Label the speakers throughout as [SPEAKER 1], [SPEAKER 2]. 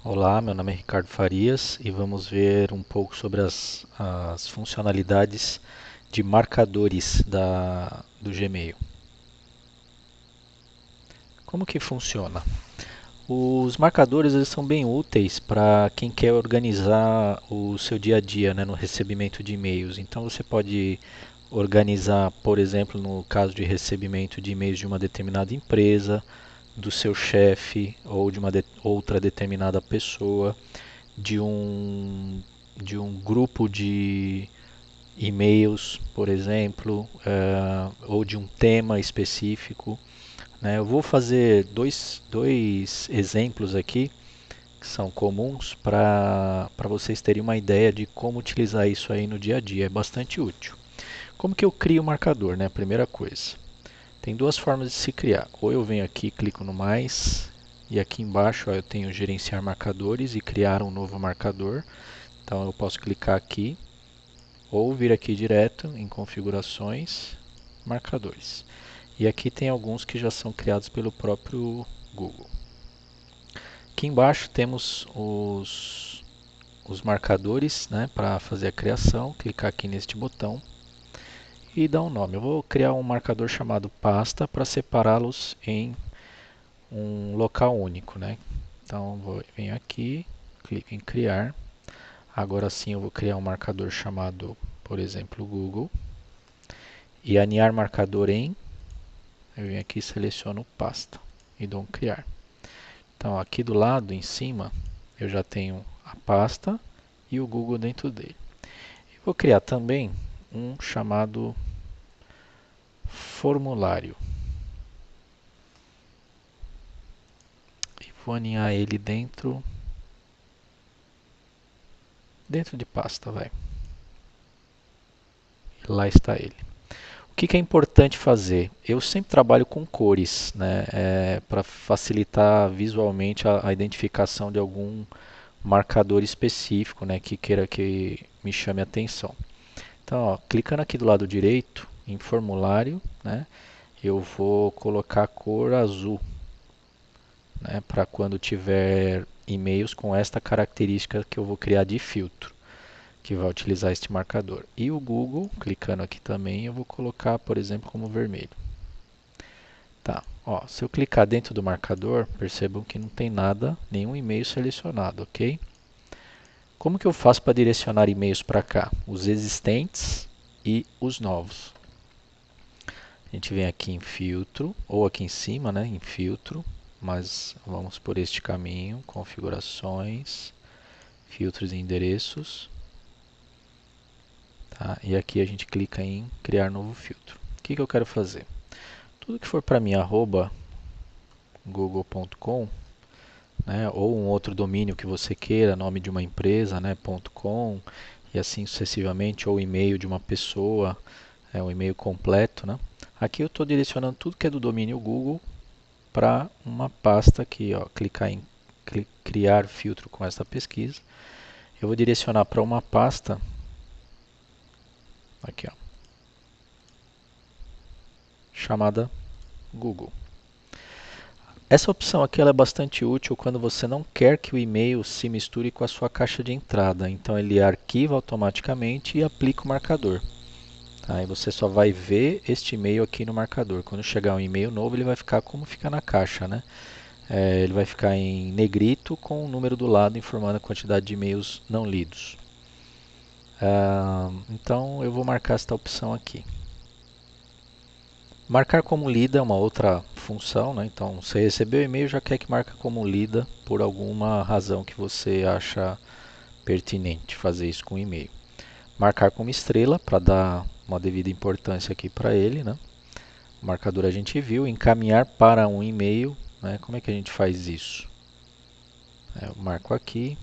[SPEAKER 1] Olá, meu nome é Ricardo Farias e vamos ver um pouco sobre as funcionalidades de marcadores do Gmail. Como que funciona? Os marcadores eles são bem úteis para quem quer organizar o seu dia a dia, né, no recebimento de e-mails. Então você pode organizar, por exemplo, no caso de recebimento de e-mails de uma determinada empresa, do seu chefe ou de uma outra determinada pessoa, de um, de um grupo de e-mails, por exemplo, ou de um tema específico. Né? Eu vou fazer dois exemplos aqui que são comuns para vocês terem uma ideia de como utilizar isso aí no dia a dia. É bastante útil. Como que eu crio o marcador, né? Primeira coisa. Tem duas formas de se criar. Ou eu venho aqui, clico no mais, e aqui embaixo ó, eu tenho gerenciar marcadores e criar um novo marcador. Então eu posso clicar aqui ou vir aqui direto em configurações, marcadores. E aqui tem alguns que já são criados pelo próprio Google. Aqui embaixo temos os marcadores, né, para fazer a criação. Clicar aqui neste botão e dar um nome. Eu vou criar um marcador chamado pasta para separá-los em um local único, né? Então venho aqui, clico em criar. Agora sim eu vou criar um marcador chamado, por exemplo, Google. E aninhar marcador em, eu venho aqui e seleciono pasta e dou um criar. Então aqui do lado, em cima, eu já tenho a pasta e o Google dentro dele. Eu vou criar também um chamado formulário. E vou aninhar ele dentro de pasta, vai. E lá está ele. O que é importante fazer? Eu sempre trabalho com cores, né, para facilitar visualmente a identificação de algum marcador específico, né, que queira que me chame a atenção. Então, ó, clicando aqui do lado direito em formulário, né, eu vou colocar a cor azul, né, para quando tiver e-mails com esta característica que eu vou criar de filtro, que vai utilizar este marcador. E o Google, clicando aqui também, eu vou colocar, por exemplo, como vermelho. Tá, ó, se eu clicar dentro do marcador, percebam que não tem nada, nenhum e-mail selecionado, ok? Como que eu faço para direcionar e-mails para cá? Os existentes e os novos. A gente vem aqui em filtro, ou aqui em cima, né, em filtro, mas vamos por este caminho, configurações, filtros e endereços, tá? E aqui a gente clica em criar novo filtro. O que eu quero fazer? Tudo que for para mim, google.com, né, ou um outro domínio que você queira, nome de uma empresa, né, .com, e assim sucessivamente, ou e-mail de uma pessoa, um e-mail completo, né? Aqui eu estou direcionando tudo que é do domínio Google para uma pasta aqui, ó, clicar em criar filtro com essa pesquisa. Eu vou direcionar para uma pasta aqui, ó, chamada Google. Essa opção aqui ela é bastante útil quando você não quer que o e-mail se misture com a sua caixa de entrada. Então ele arquiva automaticamente e aplica o marcador. Tá? E você só vai ver este e-mail aqui no marcador. Quando chegar um e-mail novo, ele vai ficar como fica na caixa, né? Ele vai ficar em negrito com o número do lado informando a quantidade de e-mails não lidos. Então eu vou marcar esta opção aqui. Marcar como lida é uma outra função, né? Então você recebeu o e-mail, já quer que marque como lida por alguma razão que você acha pertinente fazer isso com o e-mail. Marcar como estrela para dar uma devida importância aqui para ele, né? O marcador a gente viu, encaminhar para um e-mail, né? Como é que a gente faz isso? Eu marco aqui.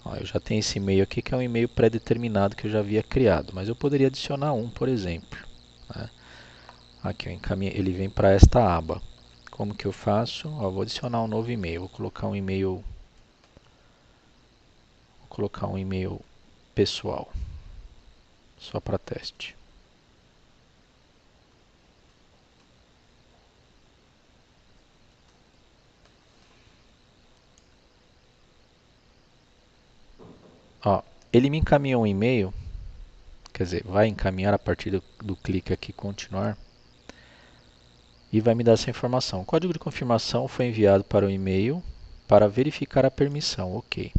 [SPEAKER 1] Ó, eu já tenho esse e-mail aqui que é um e-mail pré-determinado que eu já havia criado, mas eu poderia adicionar um, por exemplo. Né? Aqui eu ele vem para esta aba. Como que eu faço? Ó, vou adicionar um novo e-mail. Vou colocar um e-mail pessoal, só para teste. ele me encaminhou um e-mail, quer dizer, vai encaminhar a partir do clique aqui continuar, e vai me dar essa informação. O código de confirmação foi enviado para o e-mail para verificar a permissão, ok.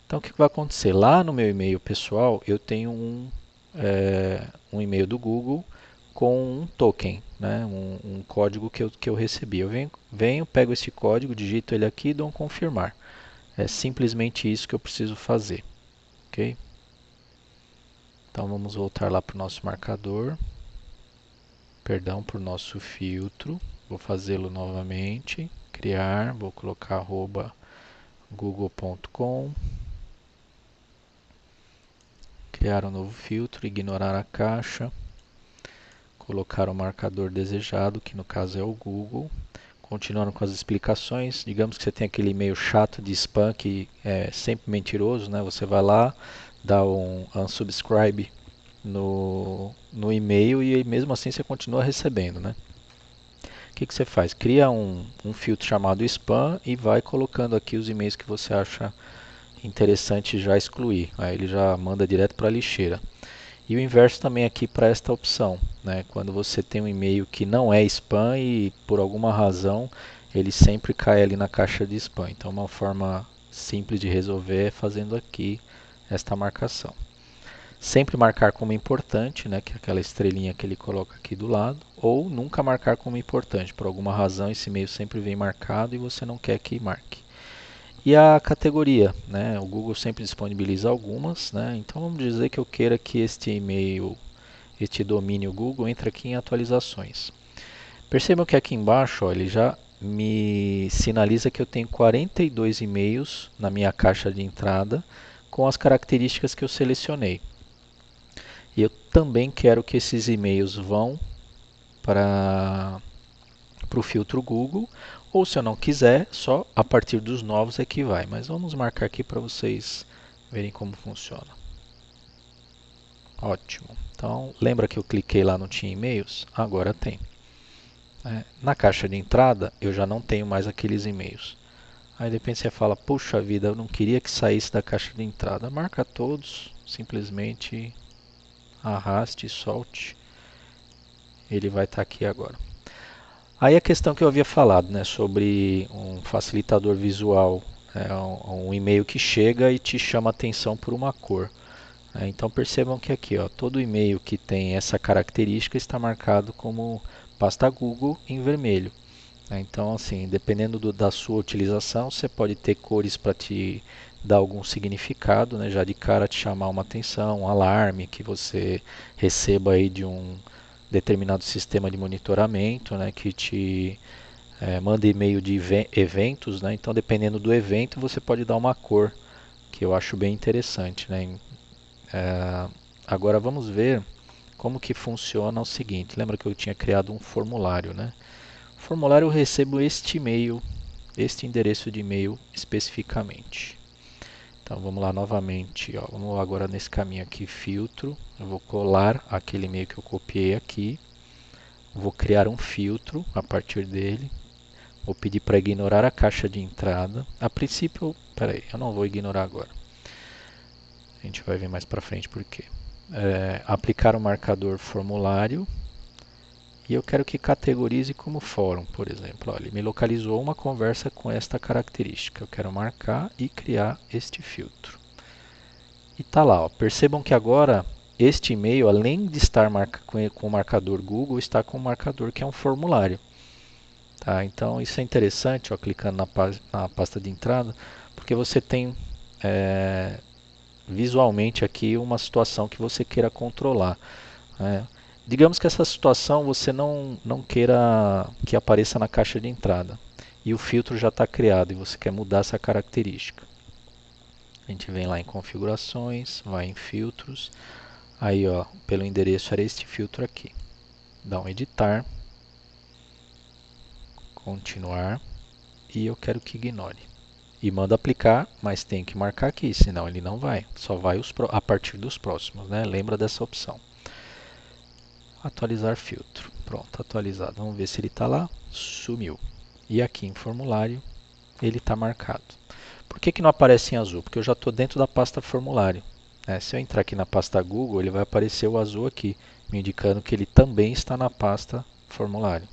[SPEAKER 1] Então o que vai acontecer? Lá no meu e-mail pessoal eu tenho um e-mail do Google com um token, né? um código que eu recebi. Eu venho, pego esse código, digito ele aqui e dou um confirmar. É simplesmente isso que eu preciso fazer. Ok? Então vamos voltar lá para o nosso marcador. Perdão, para o nosso filtro. Vou fazê-lo novamente. Criar, vou colocar arroba google.com. Criar um novo filtro, ignorar a caixa. Colocar o marcador desejado, que no caso é o Google. Continuando com as explicações, digamos que você tem aquele e-mail chato de spam que é sempre mentiroso, né? Você vai lá, dá um unsubscribe no e-mail e mesmo assim você continua recebendo, né? O que você faz? Cria um filtro chamado spam e vai colocando aqui os e-mails que você acha interessante já excluir. Aí ele já manda direto para a lixeira. E o inverso também aqui para esta opção, né? Quando você tem um e-mail que não é spam e por alguma razão ele sempre cai ali na caixa de spam. Então uma forma simples de resolver é fazendo aqui esta marcação. Sempre marcar como importante, né, que é aquela estrelinha que ele coloca aqui do lado, ou nunca marcar como importante. Por alguma razão esse e-mail sempre vem marcado e você não quer que marque. E a categoria, né? O Google sempre disponibiliza algumas, né? Então vamos dizer que eu queira que este e-mail, este domínio Google entre aqui em atualizações. Percebam que aqui embaixo, ó, ele já me sinaliza que eu tenho 42 e-mails na minha caixa de entrada com as características que eu selecionei. E eu também quero que esses e-mails vão para o filtro Google, ou se eu não quiser, só a partir dos novos é que vai. Mas vamos marcar aqui para vocês verem como funciona. Ótimo. Então, lembra que eu cliquei lá no tinha e-mails? Agora tem. Na caixa de entrada, eu já não tenho mais aqueles e-mails. Aí de repente você fala, puxa vida, eu não queria que saísse da caixa de entrada. Marca todos, simplesmente arraste e solte. Ele vai estar aqui agora. Aí a questão que eu havia falado, né, sobre um facilitador visual, um e-mail que chega e te chama a atenção por uma cor. Então percebam que aqui, ó, todo e-mail que tem essa característica está marcado como pasta Google em vermelho. Então, assim, dependendo da sua utilização, você pode ter cores para te dar algum significado, né, já de cara te chamar uma atenção, um alarme que você receba aí de um determinado sistema de monitoramento, né, que te manda e-mail de eventos, né, então dependendo do evento você pode dar uma cor, que eu acho bem interessante, né. Agora vamos ver como que funciona o seguinte, lembra que eu tinha criado um formulário, né? No formulário eu recebo este e-mail, este endereço de e-mail especificamente. Então vamos lá novamente, ó, vamos agora nesse caminho aqui, filtro, eu vou colar aquele e-mail que eu copiei aqui, vou criar um filtro a partir dele, vou pedir para ignorar a caixa de entrada. A princípio, peraí, eu não vou ignorar agora. A gente vai ver mais para frente por quê. Aplicar o marcador formulário e eu quero que categorize como fórum, por exemplo. Olha, ele me localizou uma conversa com esta característica. Eu quero marcar e criar este filtro. E tá lá, ó. Percebam que agora este e-mail, além de estar com o marcador Google, está com o marcador que é um formulário. Tá? Então isso é interessante, ó, clicando na pasta de entrada, porque você tem visualmente aqui uma situação que você queira controlar. Né? Digamos que essa situação você não queira que apareça na caixa de entrada e o filtro já está criado e você quer mudar essa característica. A gente vem lá em configurações, vai em filtros, aí ó, pelo endereço era este filtro aqui. Dá um editar, continuar e eu quero que ignore. E manda aplicar, mas tem que marcar aqui, senão ele não vai. Só vai a partir dos próximos, né? Lembra dessa opção. Atualizar filtro. Pronto, atualizado. Vamos ver se ele está lá. Sumiu. E aqui em formulário ele está marcado. Por que não aparece em azul? Porque eu já estou dentro da pasta formulário. Se eu entrar aqui na pasta Google, ele vai aparecer o azul aqui, me indicando que ele também está na pasta formulário.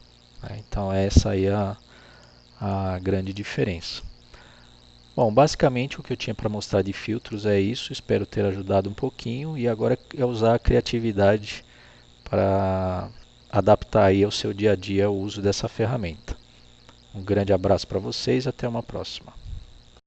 [SPEAKER 1] Então essa aí é a grande diferença. Bom, basicamente o que eu tinha para mostrar de filtros é isso, espero ter ajudado um pouquinho e agora é usar a criatividade para adaptar aí ao seu dia a dia o uso dessa ferramenta. Um grande abraço para vocês, até uma próxima.